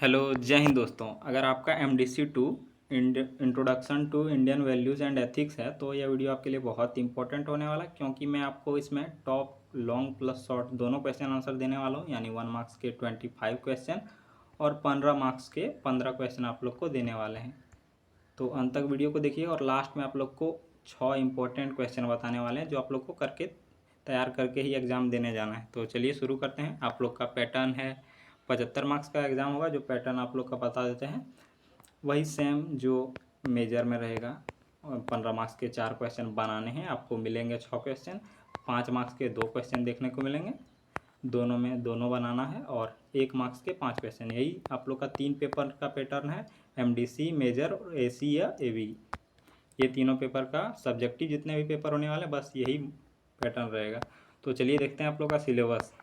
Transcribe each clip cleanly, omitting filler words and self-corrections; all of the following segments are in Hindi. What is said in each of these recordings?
हेलो, जय हिंद दोस्तों। अगर आपका MDC 2 introduction to Indian values and ethics है तो यह वीडियो आपके लिए बहुत इंपॉर्टेंट होने वाला है, क्योंकि मैं आपको इसमें टॉप लॉन्ग प्लस शॉर्ट दोनों क्वेश्चन आंसर देने वाला हूँ। यानी 1 मार्क्स के 25 क्वेश्चन और 15 मार्क्स के 15 क्वेश्चन आप लोग को देने वाले हैं। तो अंत तक वीडियो को देखिए और लास्ट में आप लोग को 6 इंपॉर्टेंट क्वेश्चन बताने वाले हैं जो आप लोग को करके तैयार करके ही एग्ज़ाम देने जाना है। तो चलिए शुरू करते हैं। आप लोग का पैटर्न है 75 मार्क्स का एग्ज़ाम होगा। जो पैटर्न आप लोग का बता देते हैं वही सेम जो मेजर में रहेगा। 15 मार्क्स के 4 क्वेश्चन बनाने हैं, आपको मिलेंगे 6 क्वेश्चन। 5 मार्क्स के 2 क्वेश्चन देखने को मिलेंगे, दोनों में दोनों बनाना है। और 1 मार्क्स के 5 क्वेश्चन। यही आप लोग का 3 पेपर का पैटर्न है, MDC, मेजर और AC या AV। ये तीनों पेपर का सब्जेक्टिव जितने भी पेपर होने वाले बस यही पैटर्न रहेगा। तो चलिए देखते हैं आप लोग का सिलेबस।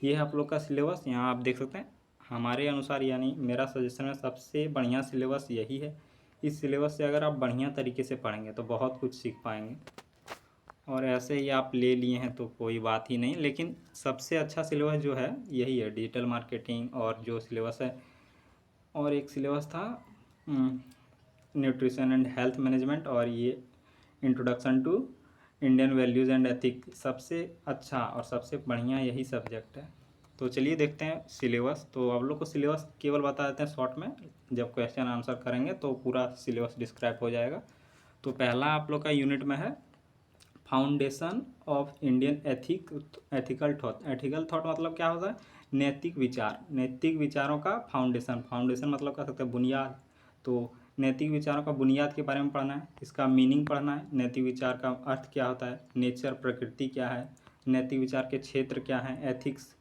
ये है आप लोग का सिलेबस, यहाँ आप देख सकते हैं। हमारे अनुसार यानी मेरा सजेशन है सबसे बढ़िया सिलेबस यही है। इस सिलेबस से अगर आप बढ़िया तरीके से पढ़ेंगे तो बहुत कुछ सीख पाएंगे। और ऐसे ही आप ले लिए हैं तो कोई बात ही नहीं, लेकिन सबसे अच्छा सिलेबस जो है यही है, डिजिटल मार्केटिंग। और जो सिलेबस है, और एक सिलेबस था न्यूट्रिशन एंड हेल्थ मैनेजमेंट, और ये introduction to Indian values and ethic. सबसे अच्छा और सबसे बढ़िया यही सब्जेक्ट है। तो चलिए देखते हैं सिलेबस। तो आप लोग को सिलेबस केवल बता देते हैं शॉर्ट में, जब क्वेश्चन आंसर करेंगे तो पूरा सिलेबस डिस्क्राइब हो जाएगा। तो पहला आप लोग का यूनिट में है foundation of Indian ethical thought. Ethical thought मतलब क्या होता है? नैतिक विचार। नैतिक विचारों का फाउंडेशन। फाउंडेशन मतलब कह सकते हैं बुनियाद। तो नैतिक विचारों का बुनियाद के बारे में पढ़ना है, इसका मीनिंग पढ़ना है, नैतिक विचार का अर्थ क्या होता है, नेचर प्रकृति क्या है, नैतिक विचार के क्षेत्र क्या हैं, एथिक्स।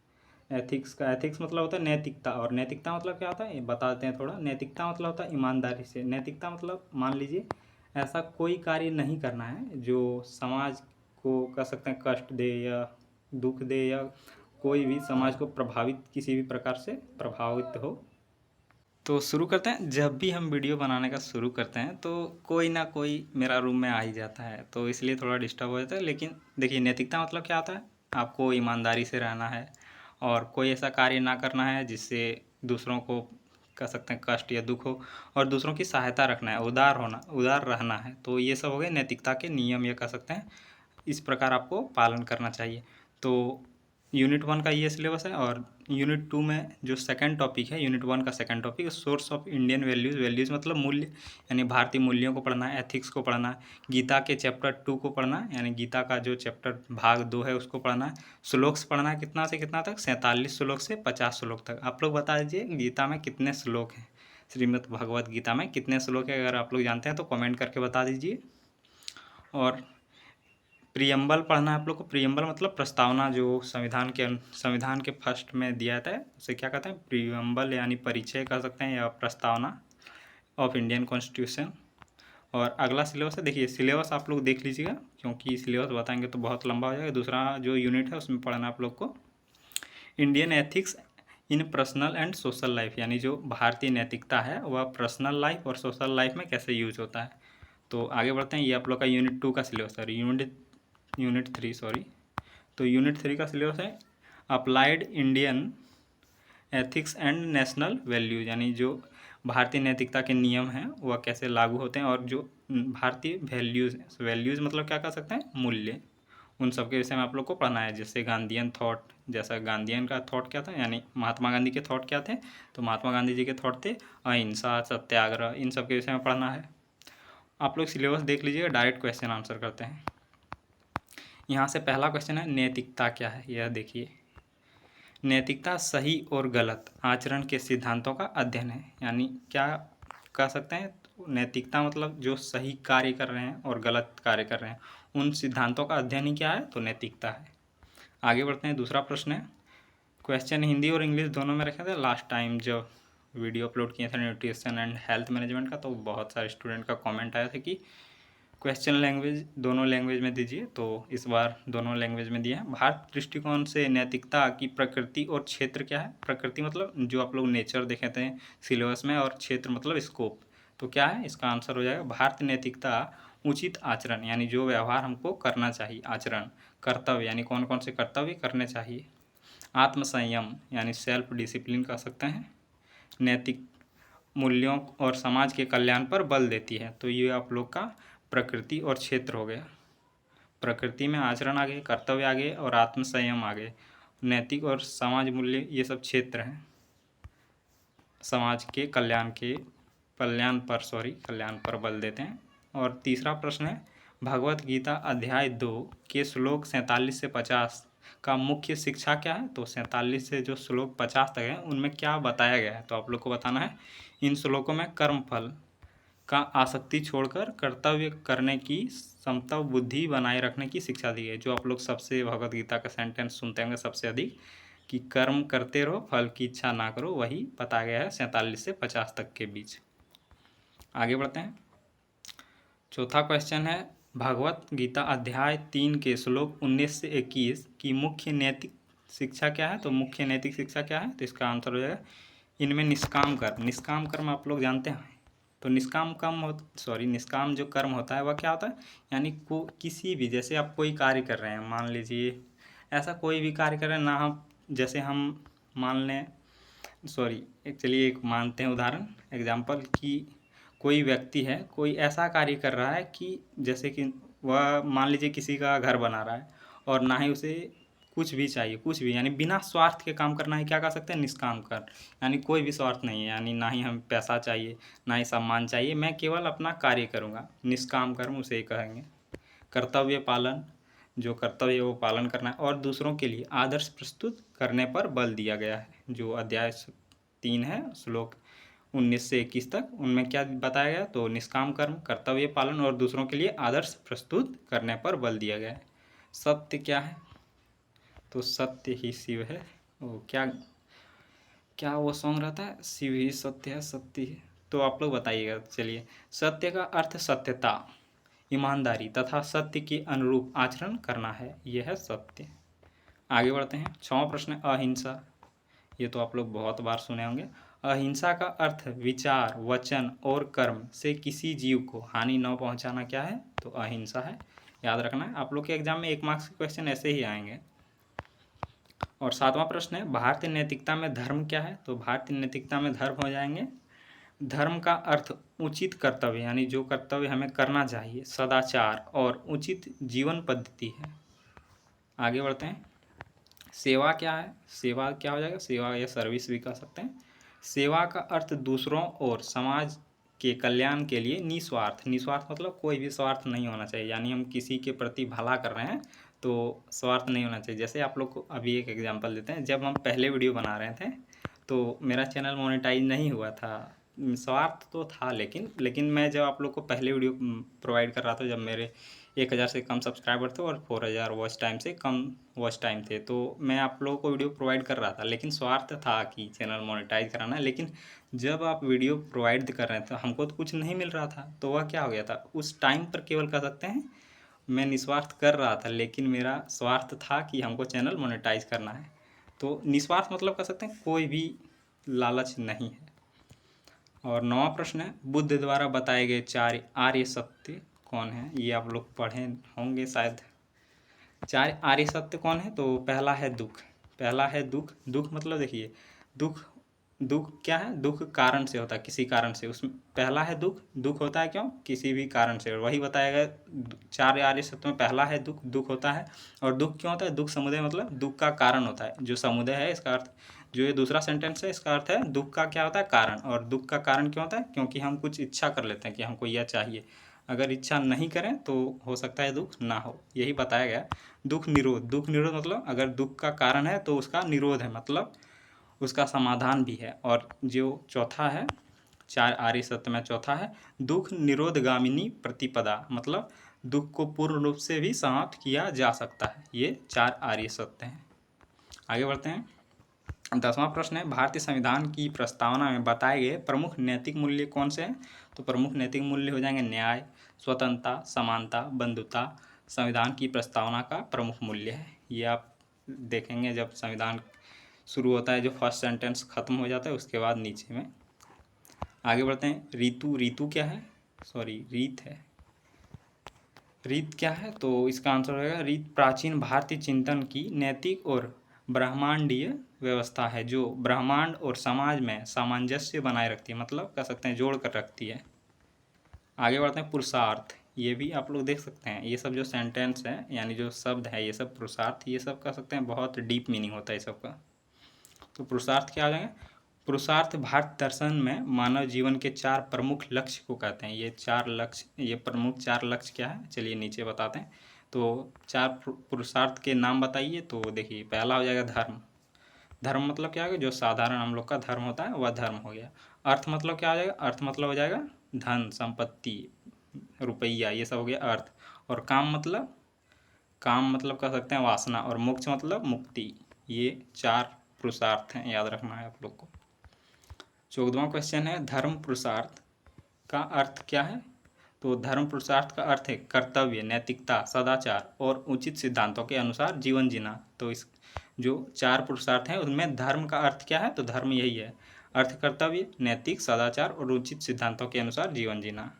एथिक्स मतलब होता है नैतिकता, और नैतिकता मतलब क्या होता है ये बता देते हैं थोड़ा। नैतिकता मतलब होता है ईमानदारी से। नैतिकता मतलब मान लीजिए ऐसा कोई कार्य नहीं करना है जो समाज को कह सकते हैं कष्ट दे या दुख दे, या कोई भी समाज को प्रभावित किसी भी प्रकार से प्रभावित हो। तो शुरू करते हैं। जब भी हम वीडियो बनाने का शुरू करते हैं तो कोई ना कोई मेरा रूम में आ ही जाता है, तो इसलिए थोड़ा डिस्टर्ब हो जाता है। लेकिन देखिए, नैतिकता मतलब क्या होता है? आपको ईमानदारी से रहना है और कोई ऐसा कार्य ना करना है जिससे दूसरों को कह सकते हैं कष्ट या दुख हो, और दूसरों की सहायता रखना है, उदार रहना है। तो ये सब हो गए नैतिकता के नियम, ये कह सकते हैं। इस प्रकार आपको पालन करना चाहिए। तो यूनिट 1 का ये सिलेबस है। और यूनिट 2 में जो सेकंड टॉपिक है, यूनिट 1 का second topic source of Indian values. Values मतलब मूल्य, यानी भारतीय मूल्यों को पढ़ना है, एथिक्स को पढ़ना है। गीता के चैप्टर 2 को पढ़ना है, यानी गीता का जो चैप्टर भाग 2 है उसको पढ़ना है। श्लोक्स पढ़ना है, कितना से कितना तक? 47 श्लोक से 50 श्लोक तक। आप लोग बता दीजिए गीता में कितने श्लोक हैं, श्रीमद् भगवत गीता में कितने श्लोक है? अगर आप लोग जानते हैं तो कमेंट करके बता दीजिए। और प्रियम्बल पढ़ना है आप लोग को। प्रियम्बल मतलब प्रस्तावना, जो संविधान के फर्स्ट में दिया जाता है उसे क्या कहते हैं? प्रियम्बल, यानी परिचय कह सकते हैं, या प्रस्तावना ऑफ इंडियन कॉन्स्टिट्यूशन। और अगला सिलेबस है, देखिए सिलेबस आप लोग देख लीजिएगा, क्योंकि सिलेबस बताएंगे तो बहुत लंबा हो जाएगा। दूसरा जो यूनिट है उसमें पढ़ना आप लोग को Indian ethics in personal and social life, यानी जो भारतीय नैतिकता है वह पर्सनल लाइफ और सोशल लाइफ में कैसे यूज होता है। तो आगे बढ़ते हैं। ये आप लोग का यूनिट 2 का सिलेबस है। Unit 3 sorry. तो यूनिट 3 का सिलेबस है applied Indian ethics and national values, यानी जो भारतीय नैतिकता के नियम हैं वह कैसे लागू होते हैं, और जो भारतीय वैल्यूज़ मतलब क्या कह सकते हैं? मूल्य। उन सब के विषय में आप लोग को पढ़ना है। जैसे गांधीयन थॉट, जैसा गांधीयन का थॉट क्या था, यानी महात्मा गांधी के थॉट क्या थे? तो महात्मा गांधी जी के थॉट थे अहिंसा, सत्याग्रह, इन सब के विषय में पढ़ना है। आप लोग सिलेबस देख लीजिएगा, डायरेक्ट क्वेश्चन आंसर करते हैं। यहाँ से पहला क्वेश्चन है नैतिकता क्या है? यह देखिए, नैतिकता सही और गलत आचरण के सिद्धांतों का अध्ययन है। यानी क्या कह सकते हैं? नैतिकता मतलब जो सही कार्य कर रहे हैं और गलत कार्य कर रहे हैं, उन सिद्धांतों का अध्ययन ही क्या है? तो नैतिकता है। आगे बढ़ते हैं। दूसरा प्रश्न है, क्वेश्चन हिंदी और इंग्लिश दोनों में रखे थे लास्ट टाइम जब वीडियो अपलोड किए थे न्यूट्रिशन एंड हेल्थ मैनेजमेंट का, तो बहुत सारे स्टूडेंट का कमेंट आया था कि क्वेश्चन लैंग्वेज दोनों लैंग्वेज में दीजिए। तो इस बार दोनों लैंग्वेज में दिया है। भारत दृष्टिकोण से नैतिकता की प्रकृति और क्षेत्र क्या है? प्रकृति मतलब जो आप लोग नेचर देखे थे सिलेबस में, और क्षेत्र मतलब स्कोप। तो क्या है इसका आंसर? हो जाएगा भारतीय नैतिकता उचित आचरण, यानी जो व्यवहार हमको करना चाहिए, आचरण। कर्तव्य, यानी कौन कौन से कर्तव्य करने चाहिए। आत्मसंयम, यानी सेल्फ डिसिप्लिन कह सकते हैं। नैतिक मूल्यों और समाज के कल्याण पर बल देती है। तो ये आप लोग का प्रकृति और क्षेत्र हो गया। प्रकृति में आचरण आ गए, कर्तव्य आ गए और आत्मसंयम आ गए। नैतिक और समाज मूल्य ये सब क्षेत्र हैं, समाज के कल्याण पर बल देते हैं। और तीसरा प्रश्न है, भगवत गीता अध्याय 2 के श्लोक 47 से 50 का मुख्य शिक्षा क्या है? तो 47 से जो श्लोक 50 तक है उनमें क्या बताया गया है? तो आप लोग को बताना है। इन श्लोकों में कर्मफल का आसक्ति छोड़कर कर्तव्य करने की समता बुद्धि बनाए रखने की शिक्षा दी है। जो आप लोग सबसे भगवत गीता का सेंटेंस सुनते होंगे सबसे अधिक, कि कर्म करते रहो, फल की इच्छा ना करो, वही बताया गया है 47 से 50 तक के बीच। आगे बढ़ते हैं। चौथा क्वेश्चन है, भगवत गीता अध्याय 3 के श्लोक 19 से 21 की मुख्य नैतिक शिक्षा क्या है? तो मुख्य नैतिक शिक्षा क्या है? तो इसका आंसर हो जाएगा, इनमें निष्काम कर्म। निष्काम कर्म आप लोग जानते हैं। तो निष्काम जो कर्म होता है वह क्या होता है? यानी किसी भी, जैसे आप कोई कार्य कर रहे हैं, मान लीजिए ऐसा कोई भी कार्य कर रहे हैं ना, हम जैसे हम मान लें, चलिए एक मानते हैं उदाहरण, एग्जाम्पल, कि कोई व्यक्ति है, कोई ऐसा कार्य कर रहा है कि जैसे कि वह मान लीजिए किसी का घर बना रहा है और ना ही उसे कुछ भी चाहिए, कुछ भी, यानी बिना स्वार्थ के काम करना है, क्या कह सकते हैं? निष्काम कर्म। यानी कोई भी स्वार्थ नहीं है, यानी ना ही हमें पैसा चाहिए, ना ही सम्मान चाहिए, मैं केवल अपना कार्य करूँगा, निष्काम कर्म उसे कहेंगे। कर्तव्य पालन, जो कर्तव्य वो पालन करना है, और दूसरों के लिए आदर्श प्रस्तुत करने पर बल दिया गया है। जो अध्याय 3 है श्लोक 19 से 21 तक, उनमें क्या बताया गया? तो निष्काम कर्म, कर्तव्य पालन और दूसरों के लिए आदर्श प्रस्तुत करने पर बल दिया गया है। सत्य क्या है? तो सत्य ही शिव है। वो क्या वो सॉन्ग रहता है, शिव ही सत्य है, सत्य ही। तो आप लोग बताइएगा। चलिए, सत्य का अर्थ सत्यता, ईमानदारी तथा सत्य के अनुरूप आचरण करना है, यह है सत्य। आगे बढ़ते हैं। 6वां प्रश्न है, अहिंसा। ये तो आप लोग बहुत बार सुने होंगे। अहिंसा का अर्थ विचार, वचन और कर्म से किसी जीव को हानि न पहुंचाना क्या है? तो अहिंसा है। याद रखना है, आप लोग के एग्जाम में 1 मार्क्स के क्वेश्चन ऐसे ही आएंगे। और 7वां प्रश्न है, भारतीय नैतिकता में धर्म क्या है? तो भारतीय नैतिकता में धर्म हो जाएंगे, धर्म का अर्थ उचित कर्तव्य, यानी जो कर्तव्य हमें करना चाहिए, सदाचार और उचित जीवन पद्धति है। आगे बढ़ते हैं। सेवा क्या है? सेवा क्या हो जाएगा? सेवा या सर्विस भी कह सकते हैं। सेवा का अर्थ दूसरों और समाज के कल्याण के लिए निस्वार्थ। निस्वार्थ मतलब कोई भी स्वार्थ नहीं होना चाहिए, यानी हम किसी के प्रति भला कर रहे हैं तो स्वार्थ नहीं होना चाहिए। जैसे आप लोग को अभी एक एग्जांपल देते हैं, जब हम पहले वीडियो बना रहे थे तो मेरा चैनल मोनेटाइज नहीं हुआ था, स्वार्थ तो था, लेकिन मैं जब आप लोग को पहले वीडियो प्रोवाइड कर रहा था, जब मेरे 1000 से कम सब्सक्राइबर थे और 4000 वॉच टाइम से कम वॉच टाइम थे, तो मैं आप लोगों को वीडियो प्रोवाइड कर रहा था, लेकिन स्वार्थ था कि चैनल मोनेटाइज कराना है। लेकिन जब आप वीडियो प्रोवाइड कर रहे थे, हमको तो कुछ नहीं मिल रहा था, तो वह क्या हो गया था, उस टाइम पर केवल कह सकते हैं मैं निस्वार्थ कर रहा था, लेकिन मेरा स्वार्थ था कि हमको चैनल मोनेटाइज करना है। तो निस्वार्थ मतलब कह सकते हैं कोई भी लालच नहीं है। और 9वां प्रश्न है, बुद्ध द्वारा बताए गए 4 आर्य सत्य कौन है? ये आप लोग पढ़े होंगे शायद। 4 आर्य सत्य कौन है? तो पहला है दुख। पहला है दुख। दुख मतलब देखिए, दुख क्या है? दुख कारण से होता है, किसी कारण से। उसमें पहला है दुख। दुख होता है क्यों? किसी भी कारण से। वही बताया गया 4 आर्य सत्य में, पहला है दुख। दुख होता है, और दुख क्यों होता है? दुख समुदय मतलब दुख का कारण होता है। जो समुदय है इसका अर्थ, जो ये दूसरा सेंटेंस है इसका अर्थ है दुख का क्या होता है? कारण। और दुख का कारण क्यों होता है? क्योंकि हम कुछ इच्छा कर लेते हैं कि हमको यह चाहिए, अगर इच्छा नहीं करें तो हो सकता है दुख ना हो, यही बताया गया। दुख निरोध। दुख निरोध मतलब अगर दुख का कारण है तो उसका निरोध है, मतलब उसका समाधान भी है। और जो चौथा है 4 आर्य सत्य में चौथा है दुख निरोधगामिनी प्रतिपदा, मतलब दुख को पूर्ण रूप से भी समाप्त किया जा सकता है। ये 4 आर्य सत्य हैं। आगे बढ़ते हैं। 10वां प्रश्न है, भारतीय संविधान की प्रस्तावना में बताए गए प्रमुख नैतिक मूल्य कौन से हैं? तो प्रमुख नैतिक मूल्य हो जाएंगे न्याय, स्वतंत्रता, समानता, बंधुता। संविधान की प्रस्तावना का प्रमुख मूल्य है। ये आप देखेंगे जब संविधान शुरू होता है, जो फर्स्ट सेंटेंस खत्म हो जाता है उसके बाद नीचे में। आगे बढ़ते हैं। ऋतु। ऋतु क्या है? रीत है। रीत क्या है? तो इसका आंसर होगा रीत प्राचीन भारतीय चिंतन की नैतिक और ब्रह्मांडीय व्यवस्था है जो ब्रह्मांड और समाज में सामंजस्य बनाए रखती है, मतलब कह सकते हैं जोड़ कर रखती है। आगे बढ़ते हैं पुरुषार्थ। ये भी आप लोग देख सकते हैं, ये सब जो सेंटेंस है यानी जो शब्द है ये सब पुरुषार्थ, ये सब कह सकते हैं बहुत डीप मीनिंग होता है इस सब का। तो पुरुषार्थ क्या आ जाएंगे? पुरुषार्थ भारत दर्शन में मानव जीवन के 4 प्रमुख लक्ष्य को कहते हैं। ये 4 लक्ष्य, ये प्रमुख 4 लक्ष्य क्या है, चलिए नीचे बताते हैं। तो 4 पुरुषार्थ के नाम बताइए। तो देखिए, पहला हो जाएगा धर्म। धर्म मतलब क्या है? जो साधारण हम लोग का धर्म होता है वह धर्म हो गया। अर्थ मतलब क्या हो जाएगा? अर्थ मतलब हो जाएगा धन, संपत्ति, रुपया, ये सब हो गया अर्थ। और काम मतलब कह सकते हैं वासना। और मोक्ष मतलब मुक्ति। ये 4 पुरुषार्थ हैं, याद रखना है आप लोग को। 14वां क्वेश्चन है, धर्म पुरुषार्थ का अर्थ क्या है? तो धर्म पुरुषार्थ का अर्थ है कर्तव्य, नैतिकता, सदाचार और उचित सिद्धांतों के अनुसार जीवन जीना। तो इस जो 4 पुरुषार्थ हैं उनमें धर्म का अर्थ क्या है? तो धर्म यही है, अर्थ कर्तव्य, नैतिक, सदाचार और उचित सिद्धांतों के अनुसार जीवन जीना।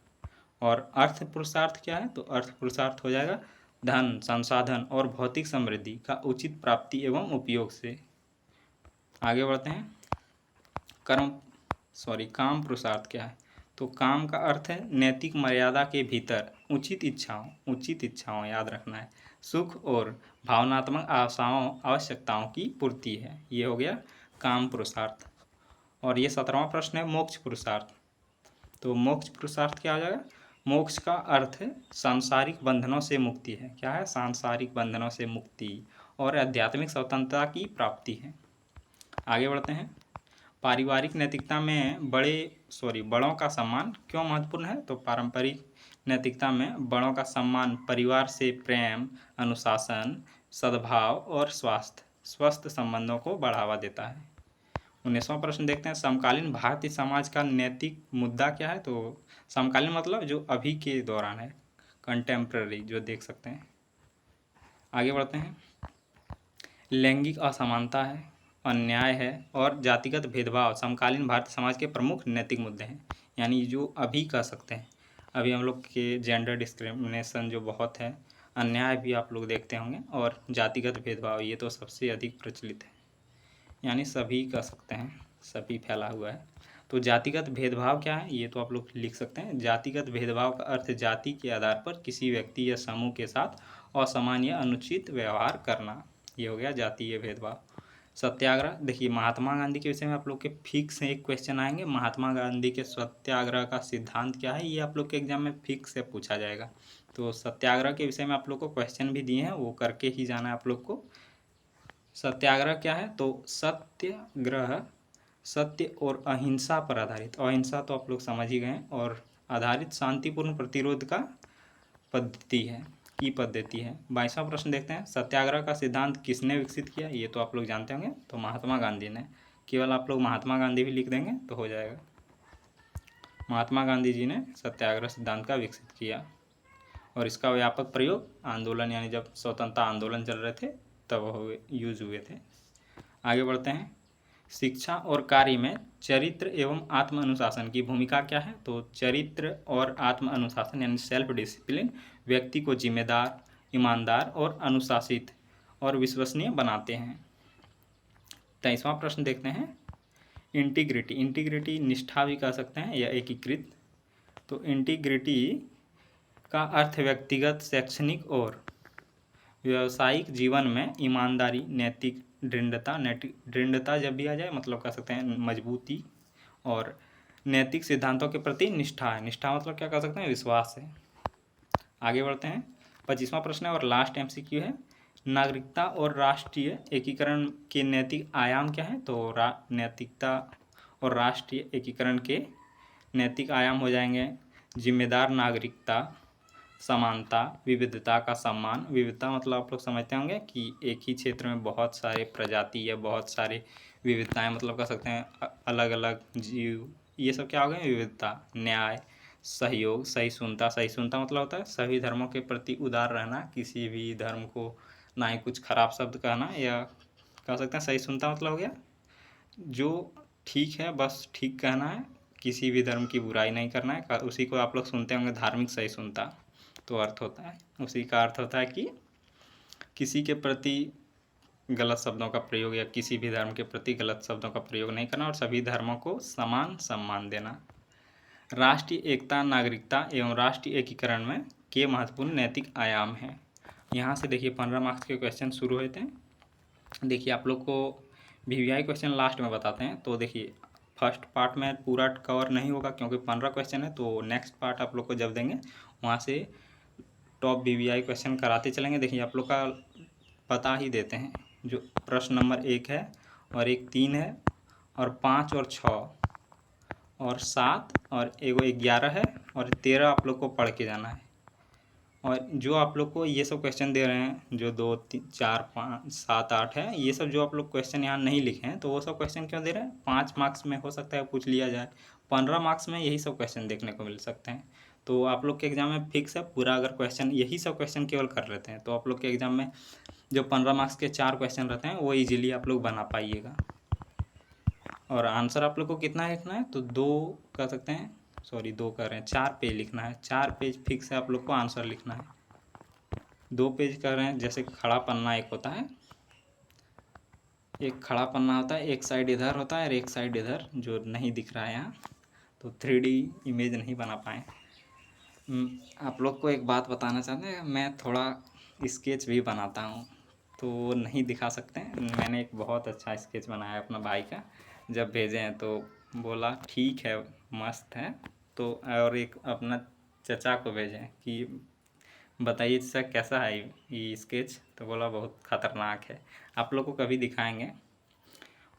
और अर्थ पुरुषार्थ क्या है? तो अर्थ पुरुषार्थ हो जाएगा धन, संसाधन और भौतिक समृद्धि का उचित प्राप्ति एवं उपयोग से। आगे बढ़ते हैं, काम पुरुषार्थ क्या है? तो काम का अर्थ है नैतिक मर्यादा के भीतर उचित इच्छाओं याद रखना है, सुख और भावनात्मक आवश्यकताओं की पूर्ति है। ये हो गया काम पुरुषार्थ। और ये 17वां प्रश्न है, मोक्ष पुरुषार्थ। तो मोक्ष पुरुषार्थ क्या हो जाएगा? मोक्ष का अर्थ है सांसारिक बंधनों से मुक्ति है। क्या है? सांसारिक बंधनों से मुक्ति और आध्यात्मिक स्वतंत्रता की प्राप्ति है। आगे बढ़ते हैं, पारिवारिक नैतिकता में बड़ों का सम्मान क्यों महत्वपूर्ण है? तो पारंपरिक नैतिकता में बड़ों का सम्मान परिवार से प्रेम, अनुशासन, सद्भाव और स्वस्थ संबंधों को बढ़ावा देता है। 19वां प्रश्न देखते हैं, समकालीन भारतीय समाज का नैतिक मुद्दा क्या है? तो समकालीन मतलब जो अभी के दौरान है, कंटेम्प्रेरी जो देख सकते हैं। आगे बढ़ते हैं, लैंगिक असमानता है, अन्याय है और जातिगत भेदभाव समकालीन भारतीय समाज के प्रमुख नैतिक मुद्दे हैं। यानी जो अभी कह सकते हैं, अभी हम लोग के जेंडर डिस्क्रिमिनेशन जो बहुत है, अन्याय भी आप लोग देखते होंगे, और जातिगत भेदभाव ये तो सबसे अधिक प्रचलित है, यानी सभी कह सकते हैं, सभी फैला हुआ है। तो जातिगत भेदभाव क्या है? ये तो आप लोग लिख सकते हैं। जातिगत भेदभाव का अर्थ जाति के आधार पर किसी व्यक्ति या समूह के साथ असमान या अनुचित व्यवहार करना, ये हो गया जातीय भेदभाव। सत्याग्रह, देखिए महात्मा गांधी के विषय में आप लोग के फिक्स एक क्वेश्चन आएंगे, महात्मा गांधी के सत्याग्रह का सिद्धांत क्या है, ये आप लोग के एग्जाम में फिक्स से पूछा जाएगा। तो सत्याग्रह के विषय में आप लोग को क्वेश्चन भी दिए हैं, वो करके ही जाना है आप लोग को। सत्याग्रह क्या है? तो सत्याग्रह सत्य और अहिंसा पर आधारित, अहिंसा तो आप लोग समझ ही गए, और आधारित शांतिपूर्ण प्रतिरोध का पद्धति है। 22वां प्रश्न देखते हैं, सत्याग्रह का सिद्धांत किसने विकसित किया? ये तो आप लोग जानते होंगे, तो महात्मा गांधी ने। केवल आप लोग महात्मा गांधी भी लिख देंगे तो हो जाएगा। महात्मा गांधी जी ने सत्याग्रह सिद्धांत का विकसित किया, और इसका व्यापक प्रयोग आंदोलन, यानी जब स्वतंत्रता आंदोलन चल रहे थे तब यूज हुए थे। आगे बढ़ते हैं, शिक्षा और कार्य में चरित्र एवं आत्म अनुशासन की भूमिका क्या है? तो चरित्र और आत्म अनुशासन यानी सेल्फ डिसिप्लिन व्यक्ति को जिम्मेदार, ईमानदार और अनुशासित और विश्वसनीय बनाते हैं। 23वां प्रश्न देखते हैं, इंटीग्रिटी निष्ठा भी कह सकते हैं या एकीकृत। तो इंटीग्रिटी का अर्थ व्यक्तिगत, शैक्षणिक और व्यावसायिक जीवन में ईमानदारी, नैतिक दृढ़ता जब भी आ जाए मतलब कह सकते हैं मजबूती, और नैतिक सिद्धांतों के प्रति निष्ठा है। निष्ठा मतलब क्या कह सकते हैं? विश्वास है। आगे बढ़ते हैं, 25वां प्रश्न है और लास्ट MCQ है, नागरिकता और राष्ट्रीय एकीकरण के नैतिक आयाम क्या है? तो नैतिकता और राष्ट्रीय एकीकरण के नैतिक आयाम हो जाएंगे जिम्मेदार नागरिकता, समानता, विविधता का सम्मान। विविधता मतलब आप लोग समझते होंगे कि एक ही क्षेत्र में बहुत सारे प्रजाति या बहुत सारे विविधताएं, मतलब कह सकते हैं अलग अलग जीव, ये सब क्या हो गए? विविधता। न्याय, सहयोग, सहिष्णुता मतलब होता है सभी धर्मों के प्रति उदार रहना, किसी भी धर्म को ना ही कुछ खराब शब्द कहना, या कह सकते हैं सहिष्णुता मतलब हो गया जो ठीक है बस ठीक कहना है, किसी भी धर्म की बुराई नहीं करना है। उसी को आप लोग सुनते होंगे धार्मिक सहिष्णुता, तो अर्थ होता है, उसी का अर्थ होता है कि किसी के प्रति गलत शब्दों का प्रयोग या किसी भी धर्म के प्रति गलत शब्दों का प्रयोग नहीं करना और सभी धर्मों को समान सम्मान देना। राष्ट्रीय एकता, नागरिकता एवं राष्ट्रीय एकीकरण में के महत्वपूर्ण नैतिक आयाम हैं। यहाँ से देखिए 15 मार्क्स के क्वेश्चन शुरू होते हैं। देखिए आप लोग को वीवीआई क्वेश्चन लास्ट में बताते हैं, तो देखिए फर्स्ट पार्ट में पूरा कवर नहीं होगा क्योंकि 15 क्वेश्चन है, तो नेक्स्ट पार्ट आप लोग को जब देंगे वहाँ से टॉप वीवीआई क्वेश्चन कराते चलेंगे। देखिए आप लोग का पता ही देते हैं, जो प्रश्न नंबर 1 है और एक 3 है और 5 और 6 और 7 और एगो 11 है और 13 आप लोग को पढ़ के जाना है। और जो आप लोग को ये सब क्वेश्चन दे रहे हैं, जो 2 3 4 5 7 8 है, ये सब जो आप लोग क्वेश्चन यहाँ नहीं लिखे हैं, तो वो सब क्वेश्चन क्यों दे रहे हैं? 5 मार्क्स में हो सकता है पूछ लिया जाए, 15 मार्क्स में यही सब क्वेश्चन देखने को मिल सकते हैं। तो आप लोग के एग्जाम में फिक्स है पूरा, अगर क्वेश्चन यही सब क्वेश्चन केवल कर लेते हैं तो आप लोग के एग्जाम में जो 15 मार्क्स के 4 क्वेश्चन रहते हैं वो ईजिली आप लोग बना पाइएगा। और आंसर आप लोग को कितना लिखना है? तो 2 कर सकते हैं, सॉरी 2 कर रहे हैं, 4 पेज लिखना है। 4 पेज फिक्स है आप लोग को आंसर लिखना है। 2 पेज कर रहे हैं, जैसे खड़ा पन्ना एक होता है, एक खड़ा पन्ना होता है, एक साइड इधर होता है और एक साइड इधर, जो नहीं दिख रहा है यहाँ, तो 3D इमेज नहीं बना पाए। आप लोग को एक बात बताना चाहते हैं, मैं थोड़ा स्केच भी बनाता हूँ, तो नहीं दिखा सकते हैं। मैंने एक बहुत अच्छा स्केच बनाया अपना भाई का, जब भेजे हैं तो बोला ठीक है मस्त है। तो और एक अपना चचा को भेजे कि बताइए सर कैसा है ये स्केच, तो बोला बहुत ख़तरनाक है। आप लोग को कभी दिखाएंगे,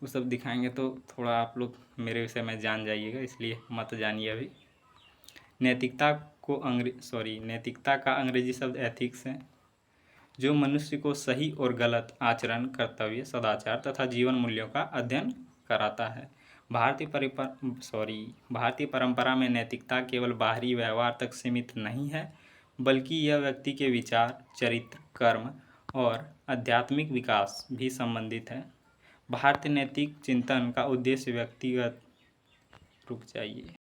वो सब दिखाएंगे तो थोड़ा आप लोग मेरे विषय में जान जाइएगा, इसलिए मत जानिए अभी। नैतिकता का अंग्रेजी शब्द एथिक्स है, जो मनुष्य को सही और गलत आचरण, कर्तव्य, सदाचार तथा जीवन मूल्यों का अध्ययन कराता है। भारतीय परंपरा में नैतिकता केवल बाहरी व्यवहार तक सीमित नहीं है, बल्कि यह व्यक्ति के विचार, चरित्र, कर्म और आध्यात्मिक विकास भी संबंधित है। भारतीय नैतिक चिंतन का उद्देश्य व्यक्तिगत रुक जाइए